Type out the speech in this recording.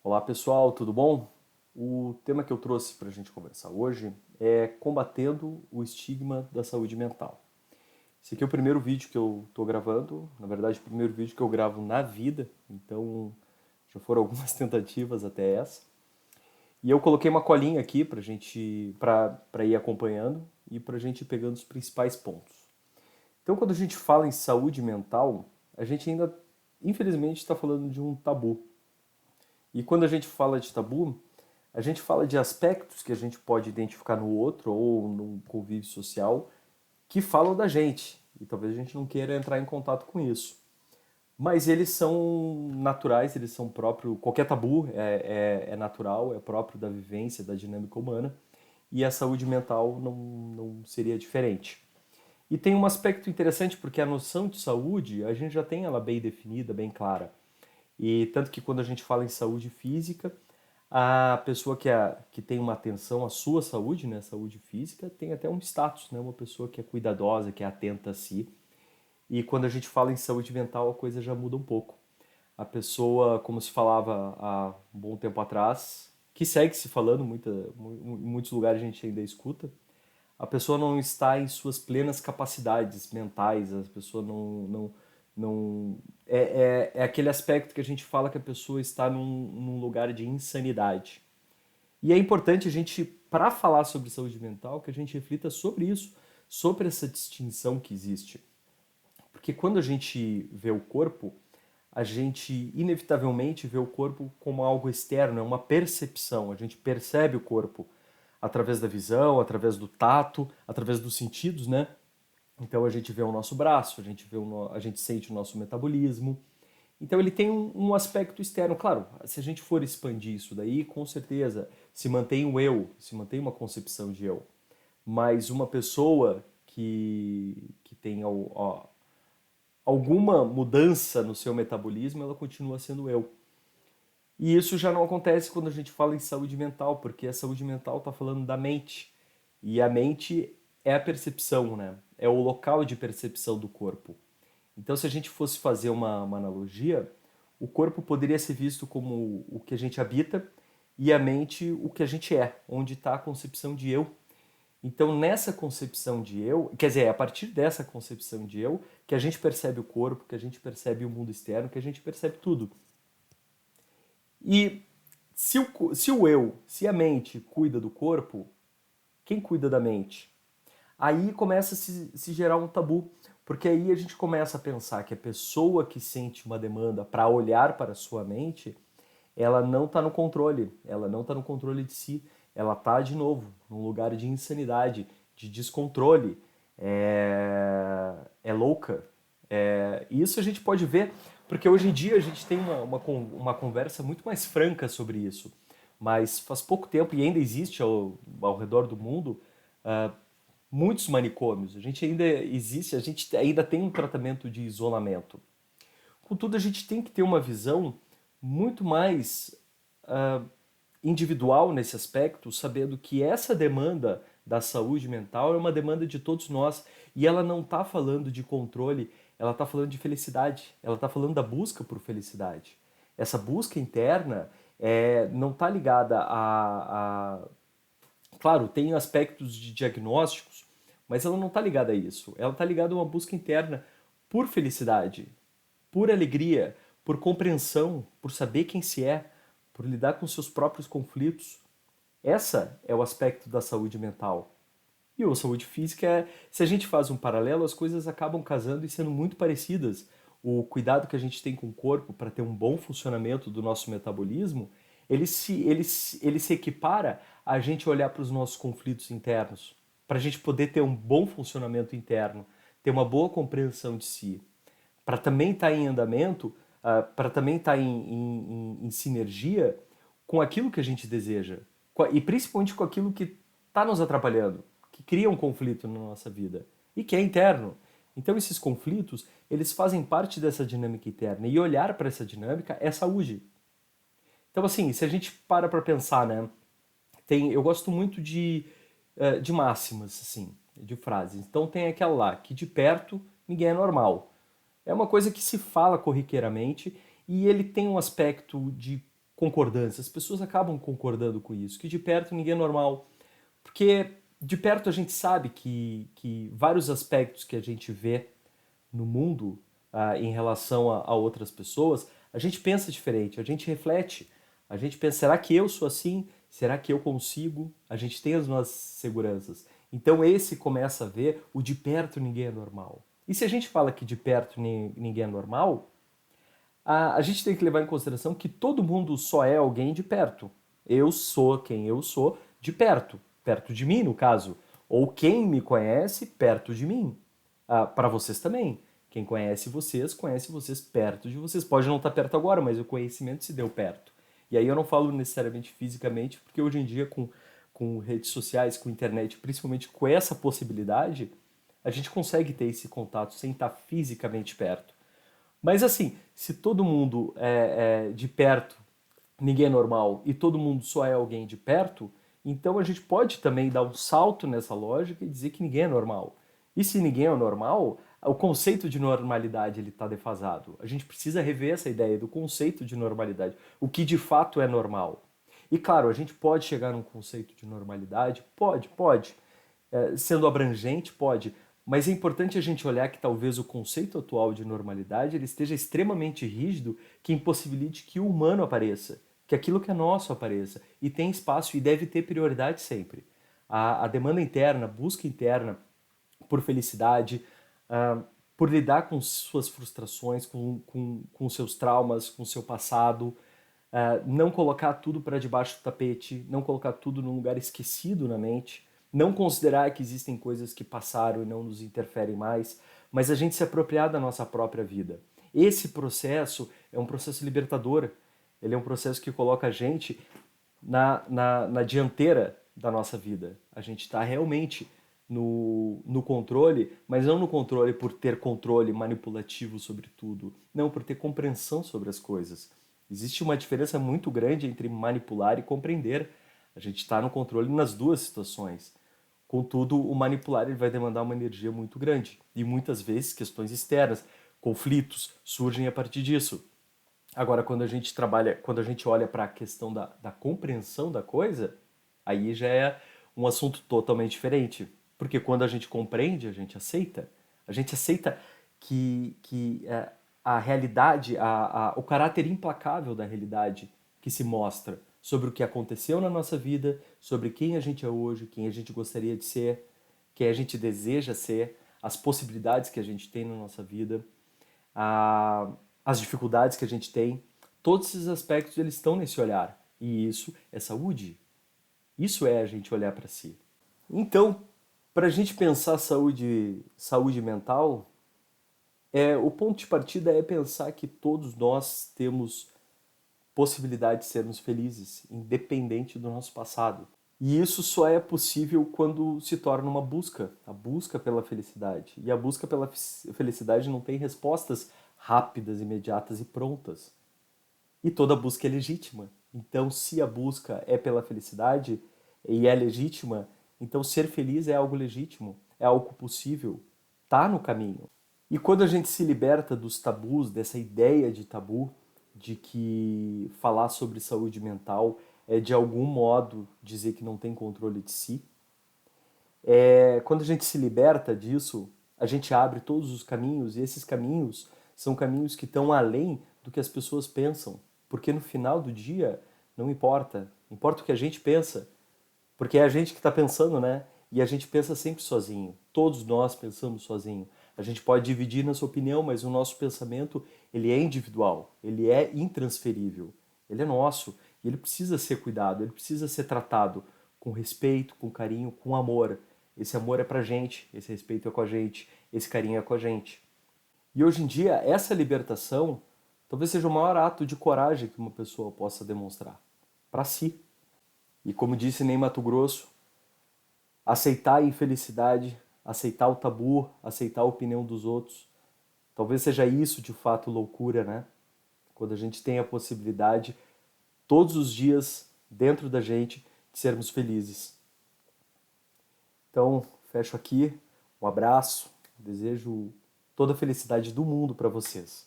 Olá pessoal, tudo bom? O tema que eu trouxe para a gente conversar hoje é combatendo o estigma da saúde mental. Esse aqui é o primeiro vídeo que eu estou gravando, na verdade, o primeiro vídeo que eu gravo na vida, então já foram algumas tentativas até essa. E eu coloquei uma colinha aqui para gente, para ir acompanhando e para a gente ir pegando os principais pontos. Então, quando a gente fala em saúde mental, a gente ainda, infelizmente, está falando de um tabu. E quando a gente fala de tabu, a gente fala de aspectos que a gente pode identificar no outro ou no convívio social que falam da gente. E talvez a gente não queira entrar em contato com isso. Mas eles são naturais, eles são próprios. Qualquer tabu é natural, é próprio da vivência, da dinâmica humana. E a saúde mental não seria diferente. E tem um aspecto interessante, porque a noção de saúde, a gente já tem ela bem definida, bem clara. E tanto que quando a gente fala em saúde física, a pessoa que tem uma atenção à sua saúde, né, saúde física, tem até um status, né, uma pessoa que é cuidadosa, que é atenta a si. E quando a gente fala em saúde mental, a coisa já muda um pouco. A pessoa, como se falava há um bom tempo atrás, que segue se falando, em muitos lugares a gente ainda escuta, a pessoa não está em suas plenas capacidades mentais, a pessoa não é aquele aspecto que a gente fala que a pessoa está num lugar de insanidade. E é importante a gente, para falar sobre saúde mental, que a gente reflita sobre isso, sobre essa distinção que existe. Porque quando a gente vê o corpo, a gente inevitavelmente vê o corpo como algo externo, é uma percepção. A gente percebe o corpo através da visão, através do tato, através dos sentidos, né? Então a gente vê o nosso braço, a gente sente o nosso metabolismo. Então ele tem um aspecto externo. Claro, se a gente for expandir isso daí, com certeza se mantém o eu, se mantém uma concepção de eu. Mas uma pessoa que tem alguma mudança no seu metabolismo, ela continua sendo eu. E isso já não acontece quando a gente fala em saúde mental, porque a saúde mental está falando da mente. E a mente é a percepção, né? É o local de percepção do corpo. Então, se a gente fosse fazer uma analogia, o corpo poderia ser visto como o que a gente habita e a mente o que a gente é, onde está a concepção de eu. Então, nessa concepção de eu, quer dizer, é a partir dessa concepção de eu que a gente percebe o corpo, que a gente percebe o mundo externo, que a gente percebe tudo. E se a mente cuida do corpo, quem cuida da mente? Aí começa a se gerar um tabu, porque aí a gente começa a pensar que a pessoa que sente uma demanda para olhar para a sua mente, ela não está no controle, ela não está no controle de si, ela está de novo num lugar de insanidade, de descontrole, é louca. E isso a gente pode ver, porque hoje em dia a gente tem uma conversa muito mais franca sobre isso. Mas faz pouco tempo, e ainda existe ao redor do mundo, ah, muitos manicômios. A gente ainda existe, a gente ainda tem um tratamento de isolamento. Contudo, a gente tem que ter uma visão muito mais ah, individual nesse aspecto, sabendo que essa demanda da saúde mental é uma demanda de todos nós e ela não está falando de controle, ela está falando de felicidade, ela está falando da busca por felicidade. Essa busca interna não está ligada Claro, tem aspectos de diagnósticos, mas ela não está ligada a isso. Ela está ligada a uma busca interna por felicidade, por alegria, por compreensão, por saber quem se é, por lidar com seus próprios conflitos. Essa é o aspecto da saúde mental. E a saúde física se a gente faz um paralelo, as coisas acabam casando e sendo muito parecidas. O cuidado que a gente tem com o corpo para ter um bom funcionamento do nosso metabolismo, ele se equipara a gente olhar para os nossos conflitos internos, para a gente poder ter um bom funcionamento interno, ter uma boa compreensão de si, para também estar em andamento, para também estar em sinergia com aquilo que a gente deseja, e principalmente com aquilo que está nos atrapalhando, que cria um conflito na nossa vida e que é interno. Então esses conflitos, eles fazem parte dessa dinâmica interna e olhar para essa dinâmica é saúde. Então assim, se a gente para pensar, né, eu gosto muito de máximas, assim, de frases. Então tem aquela lá, que de perto ninguém é normal. É uma coisa que se fala corriqueiramente e ele tem um aspecto de concordância, as pessoas acabam concordando com isso, que de perto ninguém é normal. Porque de perto a gente sabe que vários aspectos que a gente vê no mundo em relação a outras pessoas, a gente pensa diferente, a gente reflete, a gente pensa, será que eu sou assim? Será que eu consigo? A gente tem as nossas seguranças. Então esse começa a ver o de perto ninguém é normal. E se a gente fala que de perto ninguém é normal, a gente tem que levar em consideração que todo mundo só é alguém de perto. Eu sou quem eu sou de perto, perto de mim, no caso. Ou quem me conhece perto de mim. Para vocês também. Quem conhece vocês perto de vocês. Pode não estar perto agora, mas o conhecimento se deu perto. E aí eu não falo necessariamente fisicamente, porque hoje em dia, com redes sociais, com internet, principalmente com essa possibilidade, a gente consegue ter esse contato sem estar fisicamente perto. Mas assim, se todo mundo é de perto, ninguém é normal, e todo mundo só é alguém de perto, então a gente pode também dar um salto nessa lógica e dizer que ninguém é normal. E se ninguém é normal, o conceito de normalidade ele está defasado. A gente precisa rever essa ideia do conceito de normalidade, o que de fato é normal. E claro, a gente pode chegar num conceito de normalidade? Pode. Sendo abrangente, pode. Mas é importante a gente olhar que talvez o conceito atual de normalidade ele esteja extremamente rígido, que impossibilite que o humano apareça, que aquilo que é nosso apareça. E tem espaço e deve ter prioridade sempre. A demanda interna, a busca interna por felicidade, por lidar com suas frustrações, com seus traumas, com seu passado, não colocar tudo para debaixo do tapete, não colocar tudo num lugar esquecido na mente, não considerar que existem coisas que passaram e não nos interferem mais, mas a gente se apropriar da nossa própria vida. Esse processo é um processo libertador, ele é um processo que coloca a gente na dianteira da nossa vida. A gente está realmente no controle, mas não no controle por ter controle manipulativo sobre tudo, não, por ter compreensão sobre as coisas. Existe uma diferença muito grande entre manipular e compreender. A gente está no controle nas duas situações. Contudo, o manipular ele vai demandar uma energia muito grande e muitas vezes questões externas, conflitos surgem a partir disso. Agora, quando a gente trabalha, quando a gente olha para a questão da compreensão da coisa, aí já é um assunto totalmente diferente. Porque quando a gente compreende, a gente aceita que a realidade, o caráter implacável da realidade que se mostra sobre o que aconteceu na nossa vida, sobre quem a gente é hoje, quem a gente gostaria de ser, quem a gente deseja ser, as possibilidades que a gente tem na nossa vida, a, as dificuldades que a gente tem, todos esses aspectos eles estão nesse olhar. E isso é saúde. Isso é a gente olhar para si. Então, para a gente pensar saúde mental, o ponto de partida é pensar que todos nós temos possibilidade de sermos felizes, independente do nosso passado. E isso só é possível quando se torna uma busca, a busca pela felicidade. E a busca pela felicidade não tem respostas rápidas, imediatas e prontas. E toda busca é legítima. Então, se a busca é pela felicidade e é legítima, então ser feliz é algo legítimo, é algo possível, tá no caminho. E quando a gente se liberta dos tabus, dessa ideia de tabu, de que falar sobre saúde mental é de algum modo dizer que não tem controle de si, quando a gente se liberta disso, a gente abre todos os caminhos, e esses caminhos são caminhos que estão além do que as pessoas pensam. Porque no final do dia, não importa. Importa o que a gente pensa. Porque é a gente que está pensando, né? E a gente pensa sempre sozinho. Todos nós pensamos sozinho. A gente pode dividir na sua opinião, mas o nosso pensamento, ele é individual, ele é intransferível. Ele é nosso e ele precisa ser cuidado, ele precisa ser tratado com respeito, com carinho, com amor. Esse amor é pra gente, esse respeito é com a gente, esse carinho é com a gente. E hoje em dia, essa libertação talvez seja o maior ato de coragem que uma pessoa possa demonstrar para si. E como disse Ney Matogrosso, aceitar a infelicidade, aceitar o tabu, aceitar a opinião dos outros, talvez seja isso de fato loucura, né? Quando a gente tem a possibilidade, todos os dias, dentro da gente, de sermos felizes. Então, fecho aqui, um abraço, desejo toda a felicidade do mundo para vocês.